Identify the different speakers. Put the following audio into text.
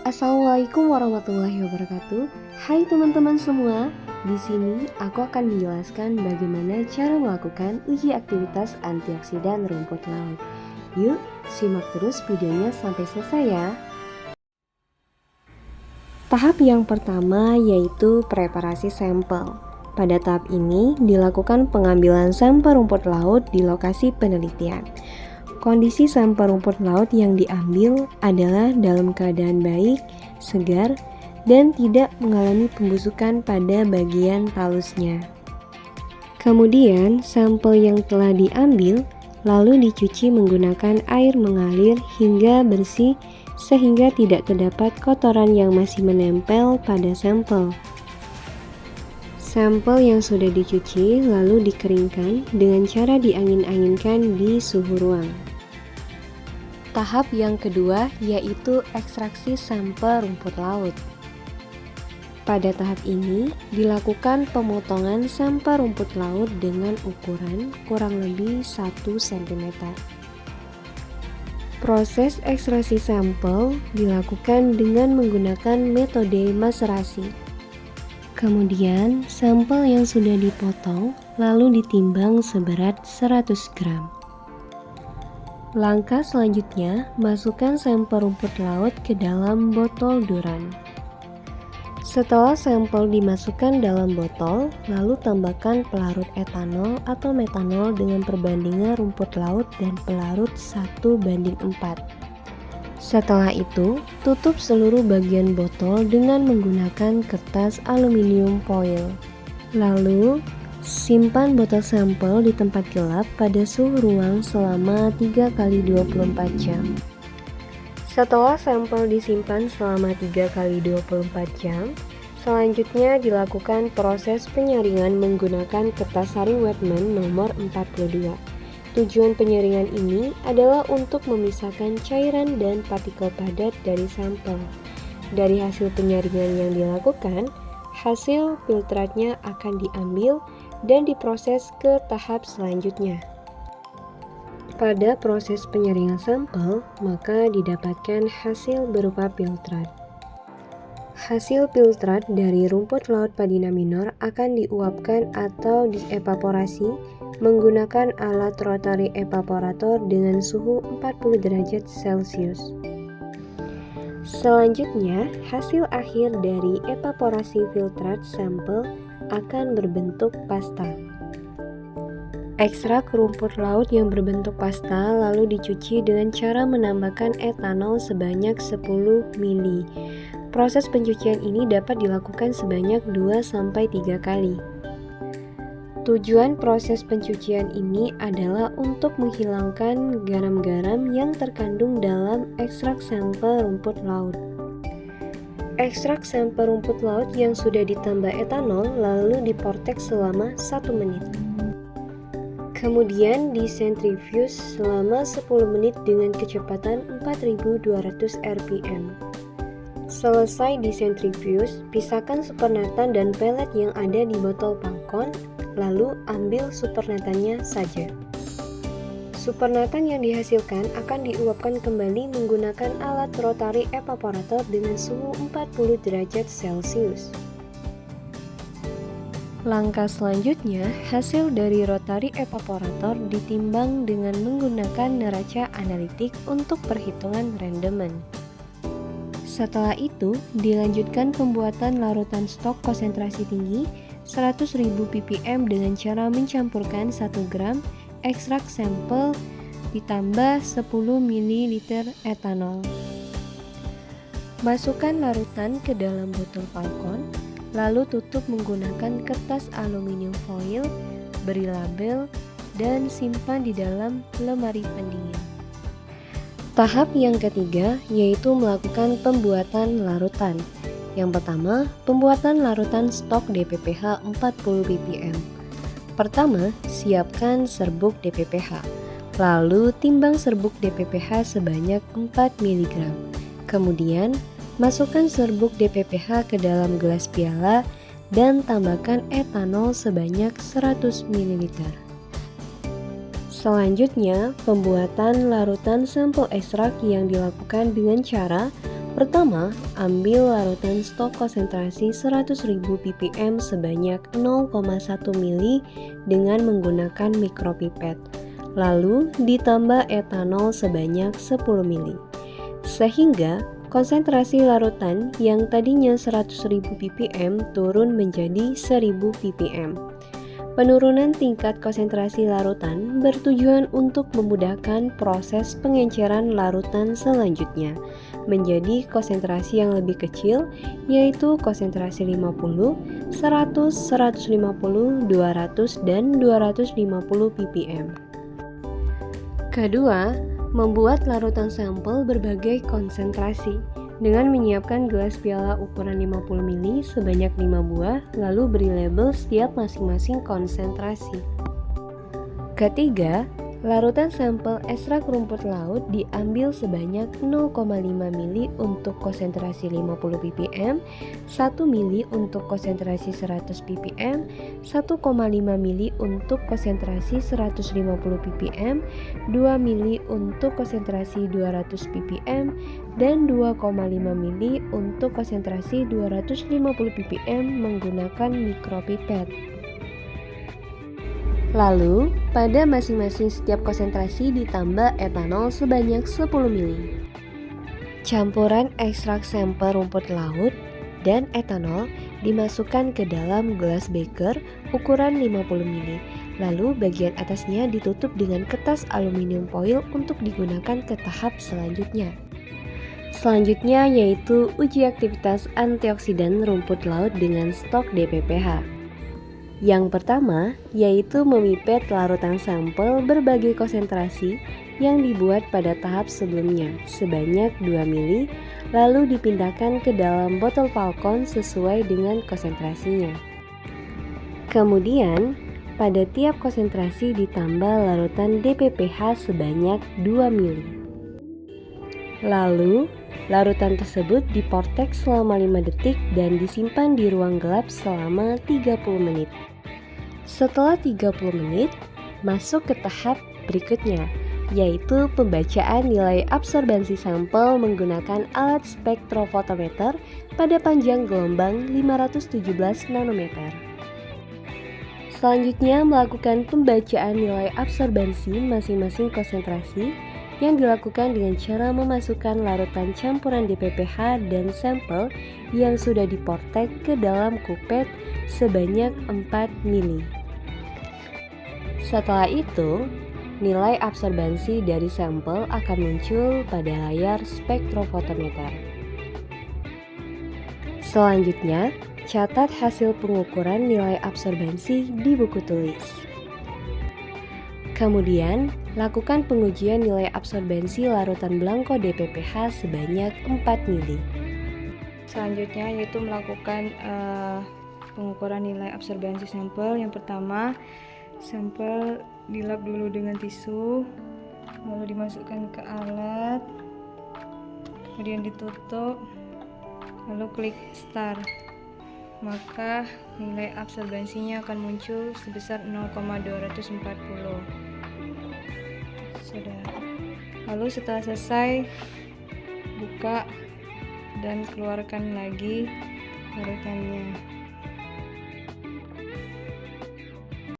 Speaker 1: Assalamualaikum warahmatullahi wabarakatuh. Hai teman-teman semua, di sini aku akan menjelaskan bagaimana cara melakukan uji aktivitas antioksidan rumput laut. Yuk, simak terus videonya sampai selesai ya. Tahap yang pertama yaitu preparasi sampel. Pada tahap ini dilakukan pengambilan sampel rumput laut di lokasi penelitian. Kondisi sampel rumput laut yang diambil adalah dalam keadaan baik, segar, dan tidak mengalami pembusukan pada bagian talusnya. Kemudian, sampel yang telah diambil lalu dicuci menggunakan air mengalir hingga bersih sehingga tidak terdapat kotoran yang masih menempel pada sampel. Sampel yang sudah dicuci lalu dikeringkan dengan cara diangin-anginkan di suhu ruang. Tahap yang kedua yaitu ekstraksi sampel rumput laut. Pada tahap ini dilakukan pemotongan sampel rumput laut dengan ukuran kurang lebih 1 cm. Proses ekstraksi sampel dilakukan dengan menggunakan metode maserasi. Kemudian sampel yang sudah dipotong lalu ditimbang seberat 100 gram. Langkah selanjutnya, masukkan sampel rumput laut ke dalam botol duran. Setelah sampel dimasukkan dalam botol, lalu tambahkan pelarut etanol atau metanol dengan perbandingan rumput laut dan pelarut 1:4. Setelah itu, tutup seluruh bagian botol dengan menggunakan kertas aluminium foil. Lalu, simpan botol sampel di tempat gelap pada suhu ruang selama 3x24 jam. Setelah sampel disimpan selama 3x24 jam, selanjutnya dilakukan proses penyaringan menggunakan kertas saring Wetman nomor 42. Tujuan penyaringan ini adalah untuk memisahkan cairan dan partikel padat dari sampel. Dari hasil penyaringan yang dilakukan, hasil filtratnya akan diambil dan diproses ke tahap selanjutnya. Pada proses penyaringan sampel, maka didapatkan hasil berupa filtrat. Hasil filtrat dari rumput laut Padina minor akan diuapkan atau dievaporasi menggunakan alat rotary evaporator dengan suhu 40 derajat Celcius. Selanjutnya, hasil akhir dari evaporasi filtrat sampel akan berbentuk pasta. Ekstrak rumput laut yang berbentuk pasta lalu dicuci dengan cara menambahkan etanol sebanyak 10 ml. Proses pencucian ini dapat dilakukan sebanyak 2-3 kali. Tujuan proses pencucian ini adalah untuk menghilangkan garam-garam yang terkandung dalam ekstrak sampel rumput laut. Ekstrak sampel rumput laut yang sudah ditambah etanol lalu diportek selama 1 menit. Kemudian disentrifuge selama 10 menit dengan kecepatan 4200 rpm. Selesai disentrifuge, pisahkan supernatan dan pelet yang ada di botol pangkon, lalu ambil supernatannya saja. Supernatan yang dihasilkan akan diuapkan kembali menggunakan alat rotary evaporator dengan suhu 40 derajat Celcius. Langkah selanjutnya, hasil dari rotary evaporator ditimbang dengan menggunakan neraca analitik untuk perhitungan rendemen. Setelah itu, dilanjutkan pembuatan larutan stok konsentrasi tinggi 100.000 ppm dengan cara mencampurkan 1 gram ekstrak sampel ditambah 10 ml etanol. Masukkan larutan ke dalam botol falcon, lalu tutup menggunakan kertas aluminium foil, beri label, dan simpan di dalam lemari pendingin. Tahap yang ketiga yaitu melakukan pembuatan larutan. Yang pertama, pembuatan larutan stok DPPH 40 ppm. Pertama, siapkan serbuk DPPH. Lalu timbang serbuk DPPH sebanyak 4 mg. Kemudian, masukkan serbuk DPPH ke dalam gelas piala dan tambahkan etanol sebanyak 100 ml. Selanjutnya, pembuatan larutan sampel ekstrak yang dilakukan dengan cara Pertama, ambil larutan stok konsentrasi 100.000 ppm sebanyak 0,1 mili dengan menggunakan mikropipet. Lalu ditambah etanol sebanyak 10 mili. Sehingga konsentrasi larutan yang tadinya 100.000 ppm turun menjadi 1000 ppm. Penurunan tingkat konsentrasi larutan bertujuan untuk memudahkan proses pengenceran larutan selanjutnya menjadi konsentrasi yang lebih kecil, yaitu konsentrasi 50, 100, 150, 200, dan 250 ppm. Kedua, membuat larutan sampel berbagai konsentrasi dengan menyiapkan gelas piala ukuran 50 ml sebanyak 5 buah, lalu beri label setiap masing-masing konsentrasi. Ketiga, larutan sampel ekstrak rumput laut diambil sebanyak 0,5 ml untuk konsentrasi 50 ppm, 1 ml untuk konsentrasi 100 ppm, 1,5 ml untuk konsentrasi 150 ppm, 2 ml untuk konsentrasi 200 ppm, dan 2,5 ml untuk konsentrasi 250 ppm menggunakan mikropipet. Lalu, pada masing-masing setiap konsentrasi ditambah etanol sebanyak 10 ml. Campuran ekstrak sampel rumput laut dan etanol dimasukkan ke dalam gelas beker ukuran 50 ml. Lalu bagian atasnya ditutup dengan kertas aluminium foil untuk digunakan ke tahap selanjutnya. Selanjutnya yaitu uji aktivitas antioksidan rumput laut dengan stok DPPH. Yang pertama, yaitu memipet larutan sampel berbagai konsentrasi yang dibuat pada tahap sebelumnya sebanyak 2 ml, lalu dipindahkan ke dalam botol Falcon sesuai dengan konsentrasinya. Kemudian, pada tiap konsentrasi ditambah larutan DPPH sebanyak 2 ml. Lalu, larutan tersebut diportek selama 5 detik dan disimpan di ruang gelap selama 30 menit. Setelah 30 menit, masuk ke tahap berikutnya, yaitu pembacaan nilai absorbansi sampel menggunakan alat spektrofotometer pada panjang gelombang 517 nanometer. Selanjutnya, melakukan pembacaan nilai absorbansi masing-masing konsentrasi yang dilakukan dengan cara memasukkan larutan campuran DPPH dan sampel yang sudah diportek ke dalam kupet sebanyak 4 ml. Setelah itu, nilai absorbansi dari sampel akan muncul pada layar spektrofotometer. Selanjutnya, catat hasil pengukuran nilai absorbansi di buku tulis. Kemudian, lakukan pengujian nilai absorbansi larutan belangko DPPH sebanyak 4 ml.
Speaker 2: Selanjutnya yaitu melakukan pengukuran nilai absorbansi sampel. Yang pertama, sampel dilap dulu dengan tisu, lalu dimasukkan ke alat, kemudian ditutup, lalu klik start. Maka nilai absorbansinya akan muncul sebesar 0,240. Sudah. Lalu setelah selesai, buka dan keluarkan lagi larutannya.